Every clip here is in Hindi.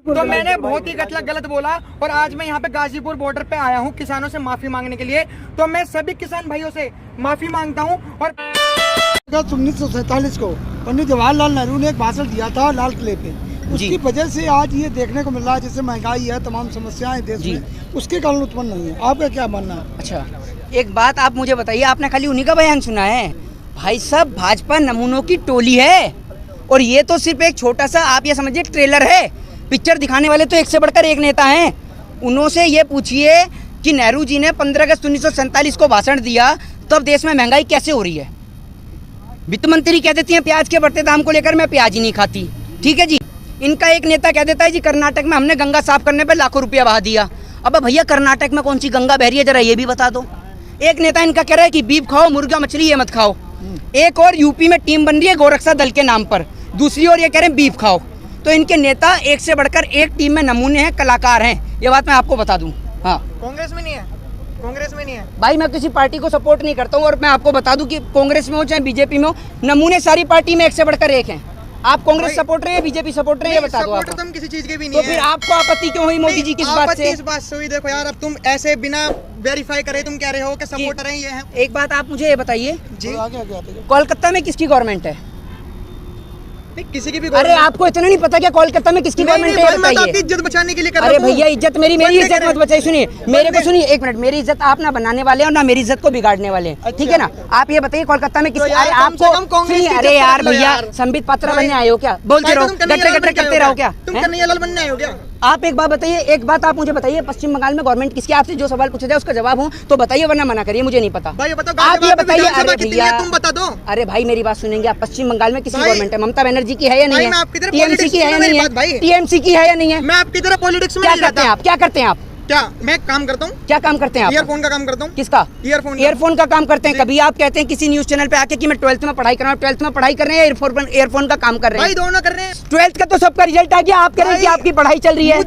तो मैंने बहुत ही गलत बोला और आज मैं यहाँ पे गाजीपुर बॉर्डर पे आया हूँ किसानों से माफी मांगने के लिए। तो मैं सभी किसान भाइयों से माफी मांगता हूँ। और 1947 को पंडित जवाहरलाल नेहरू ने एक भाषण दिया था लाल किले पे, उसकी वजह से आज ये देखने को मिल रहा है जैसे महंगाई है, तमाम समस्याएं देश में, उसके कारण उत्पन्न नहीं है। आपका क्या मानना है? अच्छा, एक बात आप मुझे बताइए, आपने खाली उन्हीं का बयान सुना है? भाई साहब, भाजपा नमूनों की टोली है और ये तो सिर्फ एक छोटा सा, आप ये समझिए, ट्रेलर है। पिक्चर दिखाने वाले तो एक से बढ़कर एक नेता हैं। उन्होंने ये पूछिए कि नेहरू जी ने 15 अगस्त 1947 को भाषण दिया, तब देश में महंगाई कैसे हो रही है। वित्त मंत्री कह देती हैं प्याज के बढ़ते दाम को लेकर मैं प्याज ही नहीं खाती, ठीक है जी। इनका एक नेता कह देता है जी कर्नाटक में हमने गंगा साफ करने पर लाखों रुपया बहा दिया। अब भैया कर्नाटक में कौन सी गंगा बह रही है, जरा ये भी बता दो। एक नेता इनका कह रहा है कि बीफ खाओ, मुर्गा मछली ये मत खाओ। एक और यूपी में टीम बन रही है गोरक्षा दल के नाम पर, दूसरी ओर ये कह रहे हैं बीफ खाओ। तो इनके नेता एक से बढ़कर एक टीम में नमूने हैं, कलाकार हैं, ये बात मैं आपको बता दूं। हाँ, कांग्रेस में नहीं है, कांग्रेस में नहीं है भाई। मैं किसी पार्टी को सपोर्ट नहीं करता हूँ और मैं आपको बता दूं कि कांग्रेस में हो चाहे बीजेपी में हो, नमूने सारी पार्टी में एक से बढ़कर एक हैं। आप कांग्रेस सपोर्ट रहे हैं, बीजेपी सपोर्ट रहे हैं, बता दो आप। तुम किसी चीज के भी नहीं तो फिर आपको आपत्ति क्यों हुई मोदी जी की इस बात से? इस बात से हुई, देखो यार, अब तुम ऐसे बिना वेरीफाई करे तुम कह रहे हो कि सपोर्टर हैं ये हैं। एक बात आप मुझे ये बताइए जी, कोलकाता में किसकी गवर्नमेंट है? किसी की भी। अरे आपको इतना नहीं पता क्या कोलकाता में किसकी गवर्नमेंट है? मैं तो आपकी इज्जत बचाने के लिए कर रहा हूं। अरे भैया, इज्जत मेरी इज्जत मत बचाइए। सुनिए मेरे को, सुनिए एक मिनट। मेरी इज्जत आप ना बनाने वाले हैं और ना मेरी इज्जत को बिगाड़ने वाले हैं, ठीक है ना? आप ये बताइए कोलकाता में किसी, अरे आपको सुनिए, अरे यार भैया, संबित पात्रा बनने आए हो क्या? बोलते रहो, गटर करते रहो क्या? तुम कन्हैयालाल बनने आए हो क्या? आप एक बात बताइए, एक बात आप मुझे बताइए, पश्चिम बंगाल में गवर्नमेंट किसकी? आपसे जो सवाल पूछा जाए उसका जवाब हो तो बताइए, वरना मना करिए, मुझे नहीं पता। भाई बताओ, आप ये बताइए। अरे भैया तुम बता दो। अरे भाई मेरी बात सुनेंगे आप? पश्चिम बंगाल में किसी गवर्नमेंट है? ममता बनर्जी की है या नहीं है? टीएमसी की है या नहीं है? टीएमसी की है या नहीं है? मैं आपकी तरह पॉलिटिक्स में क्या करते हैं आप? क्या करते हैं आप? क्या मैं काम करता हूँ? क्या काम करते हैं आप? ईयरफोन का काम करता हूँ। किसका? ईयरफोन का काम करते हैं। कभी आप कहते हैं किसी न्यूज चैनल पे आके कि मैं 12th में पढ़ाई कर रहा हूँ, 12th में पढ़ाई कर रहे हैं या ईयरफोन का काम कर रहे हैं? भाई दोनों कर रहे हैं। 12th का तो सबका रिजल्ट आ गया, आप कह रहे हैं कि आपकी पढ़ाई चल रही है।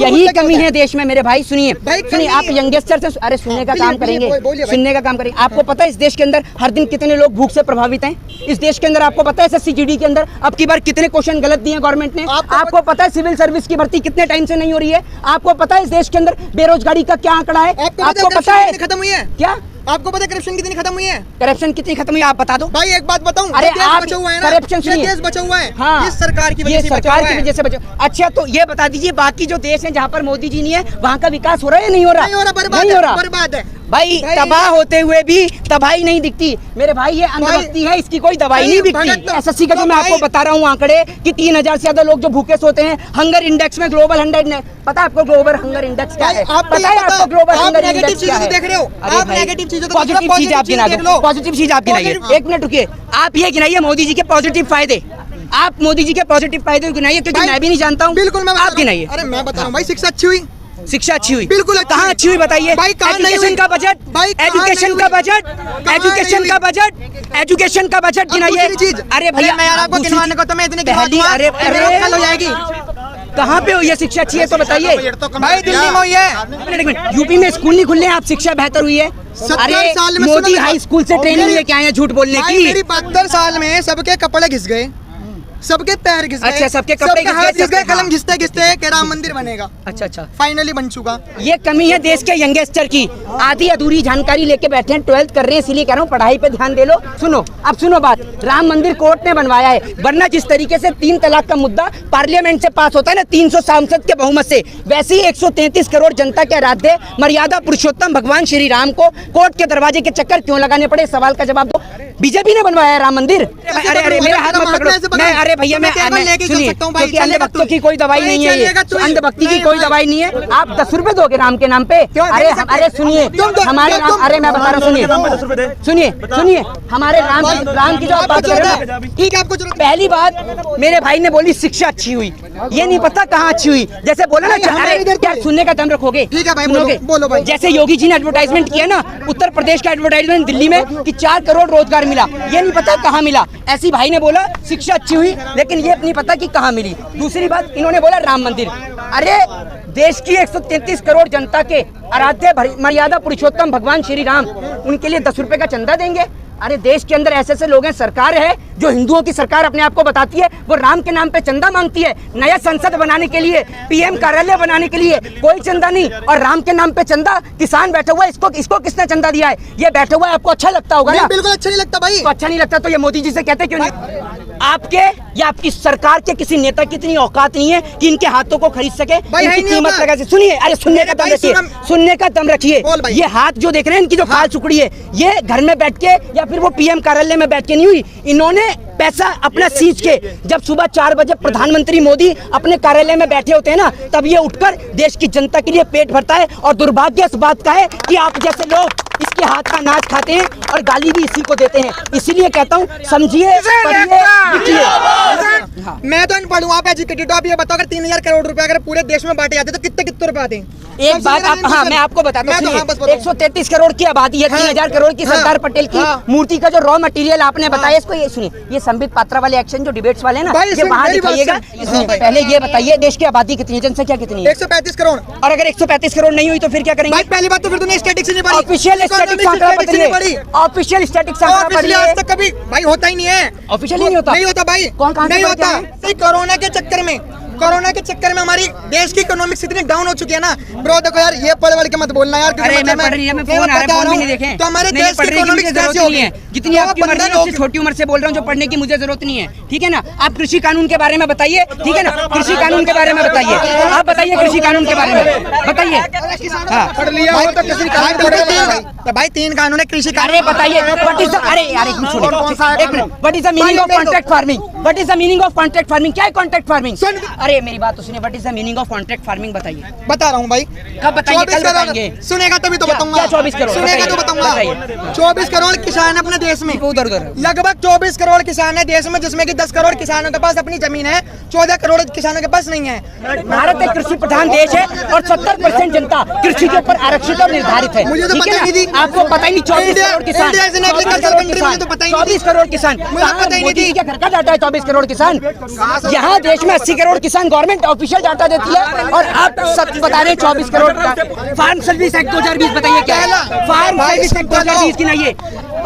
यही कमी है देश में मेरे भाई। सुनिए सुनिए, आप यंगस्टर से, अरे सुनने का काम करेंगे, सुनने का काम करेंगे। आपको पता है इस देश के अंदर हर दिन कितने लोग भूख से प्रभावित हैं? इस देश के अंदर आपको पता है SSC-GD के अंदर अब की बार कितने क्वेश्चन गलत दिए गवर्नमेंट ने? आपको पता है सिविल सर्विस की भर्ती कितने टाइम से नहीं हो रही है? आपको पता है इस देश के अंदर बेरोजगारी का क्या आंकड़ा है? आपको पता है खत्म हुई है क्या? आपको पता है करप्शन कितनी खत्म हुई है? करप्शन कितनी खत्म हुई है आप बता दो। भाई एक बात बताऊं, अरे आप बचा हुआ है ना, करप्शन सुनिए, देश बचा हुआ है। हाँ, ये सरकार की वजह से अच्छा, तो ये बता दीजिए बाकी जो देश हैं जहाँ पर मोदी जी नहीं है, वहाँ का विकास हो रहा है या नहीं हो रहा? नहीं हो रहा, बर्बाद है भाई। तबाह होते हुए भी तबाही नहीं दिखती मेरे भाई। ये अंधभक्ति है, इसकी कोई दवाई नहीं दिखती। SSC का जो मैं आपको बता रहा हूँ आंकड़े कि 3000 से ज्यादा लोग जो भूखे सोते हैं। हंगर इंडेक्स में ग्लोबल 100, पता है आपको ग्लोबल हंगर इंडेक्स क्या है? पता है आपको ग्लोबल हंगर इंडेक्स क्या है? देख रहे हो आप नेगेटिव चीजों, पॉजिटिव चीज आप गिना दो, पॉजिटिव चीज आप गिनाइए। एक मिनट रुकिए, आप ये गिनाइए मोदी जी के पॉजिटिव फायदे। आप मोदी जी के पॉजिटिव फायदे गिनाइए, क्योंकि मैं भी नहीं जानता हूँ। बिल्कुल आप गिनाइए। अरे मैं बता रहा हूँ भाई, शिक्षा अच्छी हुई, शिक्षा अच्छी हुई, बिल्कुल। कहाँ अच्छी हुई बताइए? एजुकेशन का बजट, एजुकेशन का बजट, एजुकेशन का बजट, एजुकेशन का बजट गिनाइए। अरे भैया मैं आपको गिनवाने को तो मैं इतने अरे हो जाएगी। कहाँ पे हुई है शिक्षा अच्छी है तो बताइए भाई? दिल्ली में हुई है। यूपी में स्कूल नहीं खुले, आप शिक्षा बेहतर हुई है? अरे मोदी हाई स्कूल से ट्रेनिंग लेके आए हैं झूठ बोलने की। मेरी 72 साल में सबके कपड़े घिस गए, सबके पैर घिस गए। अच्छा, सबके कपड़े घिस गए, कलम घिसते घिसते कि राम मंदिर बनेगा। अच्छा, फाइनली बन चुका। ये कमी है देश के यंगस्टर की, आधी अधूरी जानकारी लेके बैठे हैं। 12th कर रहे हैं, इसीलिए कह रहा हूँ पढ़ाई पे ध्यान दे लो। सुनो, अब सुनो बात। राम मंदिर कोर्ट ने बनवाया है, वरना जिस तरीके से 3 तलाक का मुद्दा पार्लियामेंट से पास होता है ना 300 सांसद के बहुमत से, वैसे ही 133 करोड़ जनता के आराध्य मर्यादा पुरुषोत्तम भगवान श्री राम को कोर्ट के दरवाजे के चक्कर क्यों लगाने पड़े? सवाल का जवाब दो। बीजेपी ने बनवाया है राम मंदिर। अरे मेरा हाथ मत पकड़ो। मैं, अरे भैया मैं सुनिए, क्योंकि अंधभक्तों की कोई दवाई नहीं है, ये अंधभक्ति की कोई दवाई नहीं है। आप 10 रुपए दोगे राम के नाम पे? अरे सुनिए, हमारे राम, अरे मैं बता रहा हूँ, सुनिए हमारे राम की जो आप बात कर रहे हो, ठीक है। आपको पहली बात मेरे भाई ने बोली शिक्षा अच्छी हुई, ये नहीं पता कहाँ अच्छी हुई। जैसे बोला ना, क्या सुनने का दम रखोगे? ठीक है भाई, बोलो भाई। जैसे योगी जी ने एडवर्टाइजमेंट किया ना उत्तर प्रदेश का एडवर्टाइजमेंट दिल्ली में कि 4 करोड़ रोजगार मिला, ये नहीं पता कहाँ मिला। ऐसी भाई ने बोला शिक्षा अच्छी हुई, लेकिन ये नहीं पता कि कहाँ मिली। दूसरी बात, इन्होंने बोला राम मंदिर। अरे देश की 133 करोड़ जनता के आराध्य मर्यादा पुरुषोत्तम भगवान श्री राम, उनके लिए 10 रुपए का चंदा देंगे? अरे देश के अंदर ऐसे ऐसे लोग हैं, सरकार है जो हिंदुओं की सरकार अपने आप को बताती है, वो राम के नाम पे चंदा मांगती है। नया संसद बनाने के लिए, पीएम कार्यालय बनाने के लिए कोई चंदा नहीं, और राम के नाम पे चंदा। किसान बैठा हुआ है, इसको किसने चंदा दिया है? ये बैठा हुआ है, आपको अच्छा लगता होगा ना? बिल्कुल अच्छा नहीं लगता भाई। तो अच्छा नहीं लगता तो ये मोदी जी से कहते क्यों नहीं? आपके या आपकी सरकार के किसी नेता की इतनी औकात नहीं है कि इनके हाथों को खरीद सके, इनकी कीमत लगा सके। सुनिए, अरे सुनने का दम रखिए, सुनने का दम रखिए। ये हाथ जो देख रहे हैं, इनकी जो खाल सुकड़ी है, ये घर में बैठ के या फिर वो पीएम कार्यालय में बैठ के नहीं हुई। इन्होंने पैसा अपना सींच के, जब सुबह 4 बजे प्रधानमंत्री मोदी अपने कार्यालय में बैठे होते हैं ना, तब ये उठकर देश की जनता के लिए पेट भरता है। और दुर्भाग्य इस बात का है कि आप जैसे लोग इसके हाथ का अनाज खाते हैं और गाली भी इसी को देते हैं। इसीलिए कहता हूँ, समझिए, पढ़िए, लिखिए। मैं तो अनपढ़ हूँ, आप एजुकेटेड हो। आप ये बताओ, अगर 3000 करोड़ रुपए अगर पूरे देश में बांटे जाते तो कितने रुपए आते हैं? एक बात आप, हाँ मैं आपको बताता हूँ, 133 करोड़ की आबादी है, 3000 करोड़ की सरदार पटेल की मूर्ति का जो रॉ मटेरियल आपने बताया, इसको ये सुनिए, ये संबित पात्रा वाले एक्शन जो डिबेट्स वाले हैं ना, ये वहाँ दिखाइएगा। पहले ये बताइए, देश की आबादी कितनी है, जनसंख्या कितनी है? 135 करोड़। और अगर 135 करोड़ नहीं हुई तो फिर क्या करेंगे? पहली बात तो फिर तुमने स्टैटिक्स नहीं पढ़ी। ऑफिशियल स्टैटिक्स आंकड़ा पढ़िए, ऑफिशियल स्टैटिक्स आंकड़ा पढ़िए। आज तक कभी भाई होता ही नहीं है, ऑफिशियल नहीं होता, नहीं होता भाई। कौन कहाँ नहीं होता? कोरोना के चक्कर में हमारी देश की इकोनॉमिक्स इतनी डाउन हो चुकी है ना ब्रो। देखो यार, ये पढ़ के मत बोलना यार। अरे मैं पढ़ रही है, मैं फोन आ रहा है, फोन भी नहीं देखे तो हमारे देश की इकोनॉमिक्स कैसी होगी? जितनी आपकी मर्जी है, उससे छोटी उम्र से बोल रहा हूँ, जो पढ़ने की मुझे जरूरत नहीं है, ठीक है ना? आप कृषि कानून के बारे में बताइए, ठीक है ना? कृषि कानून के बारे में बताइए, आप बताइए कृषि कानून के बारे में बताइए। पढ़ लिया हो तो किसी तो भाई 3 कानून है कृषि कानून। अरे बताइए, व्हाट इज द, अरे यार एक मिनट सुनिए, एक minute, what is the meaning of contract farming? What is the meaning of contract farming? क्या है कॉन्ट्रैक्ट फार्मिंग? अरे मेरी बात तो सुनिए, what is the meaning of contract farming बताइए। बता रहा हूँ भाई, कब बताएंगे? कल बताएंगे। सुनेगा तभी तो बताऊंगा। क्या 24 करोड़? सुनेगा तो बताऊंगा। 24 करोड़ किसान है अपने देश में, उधर उधर लगभग 24 करोड़ किसान है देश में, जिसमें कि 10 करोड़ किसानों के पास अपनी जमीन है, 14 करोड़ किसानों के पास नहीं है। भारत एक कृषि प्रधान देश है और 70% जनता कृषि के ऊपर आरक्षित और निर्धारित है। मुझे तो पता ही नहीं, आपको पता ही नहीं। 24 करोड़ किसान, 24 करोड़ किसान, मोदी के घर का डाटा है 24 करोड़ किसान। यहाँ देश में 80 करोड़ किसान गवर्नमेंट ऑफिशियल डाटा देती है, और आप सब बता रहे हैं 24 करोड़ का। फार्म सर्विस एक्ट 2020 बताइए क्या है? फार्म सर्विस एक्ट 2020 की नहीं है।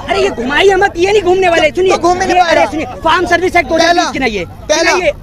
अरे ये घुमाइए मत, ये नहीं घूमने वाले। सुनिए, अरे सुनिए, फार्म सर्विस एक्ट 2020 की नहीं है।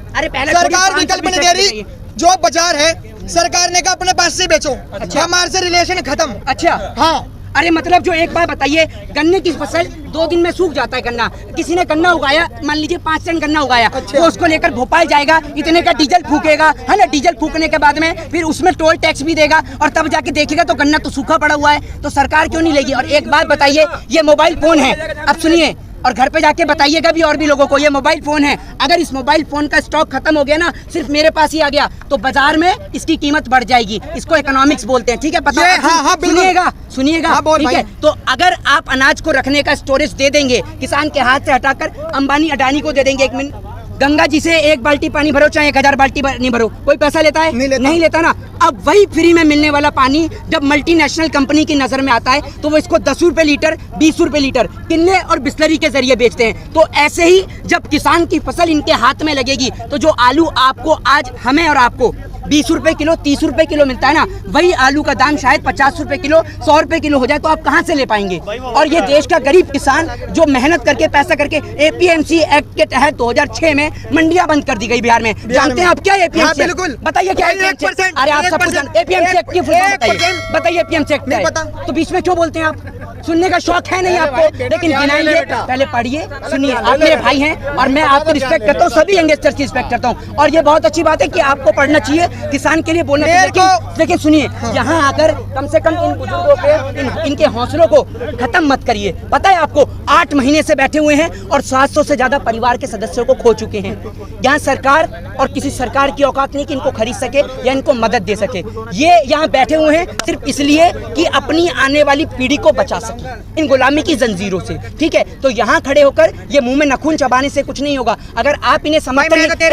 अरे पहले सरकार विकल्प नहीं दे रही, जो बाजार है सरकार ने कहा अपने पास से बेचो, हमारे से रिलेशन खत्म। अच्छा, हाँ। अरे मतलब जो एक बात बताइए, गन्ने की फसल 2 दिन में सूख जाता है गन्ना। किसी ने गन्ना उगाया, मान लीजिए 5 टन गन्ना उगाया, तो उसको लेकर भोपाल जाएगा, इतने का डीजल फूकेगा, है ना? डीजल फूकने के बाद में फिर उसमें टोल टैक्स भी देगा, और तब जाके देखेगा तो गन्ना तो सूखा पड़ा हुआ है, तो सरकार क्यों नहीं लेगी? और एक बात बताइए, ये मोबाइल फोन है, अब सुनिए, और घर पे जाके बताइएगा भी और भी लोगों को, ये मोबाइल फोन है। अगर इस मोबाइल फोन का स्टॉक खत्म हो गया ना, सिर्फ मेरे पास ही आ गया, तो बाजार में इसकी कीमत बढ़ जाएगी। इसको इकोनॉमिक्स बोलते हैं, ठीक है? पता है? हाँ, सुनिएगा, सुनिएगा, हाँ, ठीक है? तो अगर आप अनाज को रखने का स्टोरेज दे देंगे, किसान के हाथ से हटाकर अंबानी अडानी को दे देंगे, एक मिनट, गंगा जी से 1 बाल्टी पानी भरो चाहे 1000 बाल्टी नहीं भरो, कोई पैसा लेता है? नहीं लेता ना। अब वही फ्री में मिलने वाला पानी जब मल्टीनेशनल कंपनी की नजर में आता है, तो वो इसको 10 रुपए लीटर, 20 रुपए लीटर किन्ने और बिस्लरी के जरिए बेचते हैं। तो ऐसे ही जब किसान की फसल इनके हाथ में लगेगी, तो जो आलू आपको आज, हमें और आपको 20 रुपए किलो, 30 रुपए किलो मिलता है ना, वही आलू का दाम शायद 50 रुपए किलो, 100 रुपए किलो हो जाए, तो आप कहाँ से ले पाएंगे? और ये देश का गरीब किसान जो मेहनत करके, पैसा करके, APMC एक्ट के तहत 2006 में मंडियां बंद कर दी गई बिहार में। जानते हैं आप क्या APMC? बिल्कुल बताइए क्या है? अरे आप सब कुछ APMC एक्ट की फुल फॉर्म बताइए, बताइए APMC एक्ट क्या है? तो बीच में क्यों बोलते हैं आप? सुनने का शौक है नहीं आपको, लेकिन गिनाएंगे। पहले पढ़िए, सुनिए, आप मेरे भाई हैं और मैं आपकी रिस्पेक्ट करता हूँ, सभी यंगस्टर्स की रिस्पेक्ट करता हूँ, और ये बहुत अच्छी बात है कि आपको पढ़ना चाहिए, किसान के लिए बोलना चाहिए। लेकिन सुनिए, यहाँ आकर कम से कम इन बुजुर्गों के, इनके हौसलों को खत्म मत करिए। पता है आपको, 8 महीने से बैठे हुए हैं और 700 से ज्यादा परिवार के सदस्यों को खो चुके हैं। यहाँ सरकार और किसी सरकार की औकात नहीं कि इनको खरीद सके या इनको मदद दे सके। ये यहाँ बैठे हुए हैं सिर्फ इसलिए कि अपनी आने वाली पीढ़ी को बचा सके इन गुलामी की जंजीरों से, ठीक है? तो यहाँ खड़े होकर ये मुंह में नखून चबाने से कुछ नहीं होगा। अगर आप इन्हें समर्थन देने के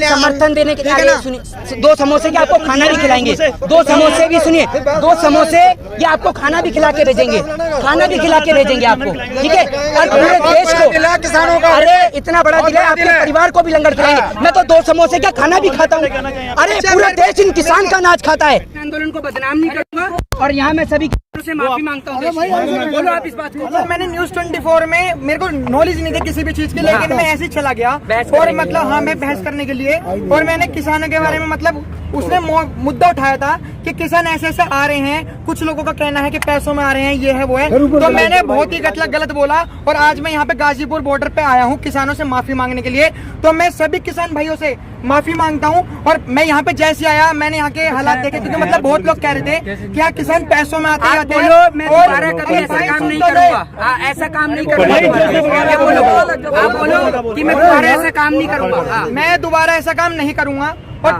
लिए, समर्थन देने के लिए, सुनिए, 2 समोसे के आपको खाना भी खिलाएंगे, 2 समोसे भी, सुनिए, 2 समोसे ये आपको खाना भी खिला के भेजेंगे, खाना भी खिला के भेजेंगे आपको, ठीक है? और पूरे देश को, किसानों का, अरे इतना बड़ा दिल है, आपके परिवार को भी लंगर खिलाएंगे। मैं तो 2 समोसे का खाना भी खाता हूँ। अरे पूरा देश इन किसान का अनाज खाता है, आंदोलन को बदनाम नहीं करूंगा और यहाँ मैं सभी किसानों से माफी मांगता हूँ। बोलो आप इस बात को। सर मैंने न्यूज 24 में मेरे को नॉलेज नहीं थी किसी भी चीज की, लेकिन मैं ऐसे ही चला गया और मतलब हाँ मैं बहस करने के लिए, और मैंने किसानों के बारे में मतलब उसने मुद्दा उठाया था कि किसान ऐसे ऐसे आ रहे हैं, कुछ लोगों का कहना है कि पैसों में आ रहे हैं, ये है वो है, तो मैंने बहुत ही गलत बोला और आज मैं यहाँ पे गाजीपुर बॉर्डर पे आया हूँ किसानों से माफी मांगने के लिए। तो मैं सभी किसान भाइयों से माफी मांगता हूँ और मैं यहाँ पे जैसे आया मैंने यहाँ के हालात देखे, क्योंकि मतलब बहुत लोग कह रहे थे कि यहाँ किसान पैसों में आते आप बोलो मैं दोबारा कभी ऐसा काम नहीं करूंगा, ऐसा काम नहीं करूंगा। आप बोलो कि मैं दोबारा ऐसा काम नहीं करूंगा, मैं दोबारा ऐसा काम नहीं करूंगा। और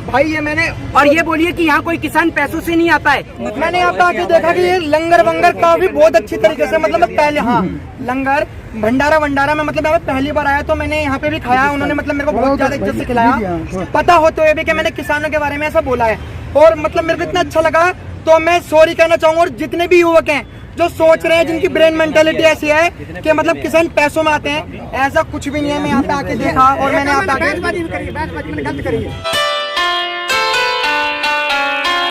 भाई ये मैंने और ये बोलिए कि यहाँ कोई किसान पैसों से नहीं आता है। मैंने यहाँ पे आके देखा कि ये लंगर वंगर काफी बहुत अच्छी तरीके से मतलब मैं पहले हाँ लंगर भंडारा में मतलब मैं पहली बार आया तो मैंने यहाँ पे भी खाया, उन्होंने मतलब मेरे को बहुत ज्यादा इज्जत से खिलाया, पता होते हुए भी कि मैंने किसानों के बारे में ऐसा बोला है और मतलब मेरे को इतना अच्छा लगा। तो मैं सॉरी कहना चाहूंगा और जितने भी युवक हैं जो सोच रहे हैं, जिनकी ब्रेन मेंटेलिटी ऐसी है कि मतलब किसान पैसों में आते हैं, ऐसा कुछ भी नहीं है। मैं यहाँ पे आके देखा और मैंने यहाँ पे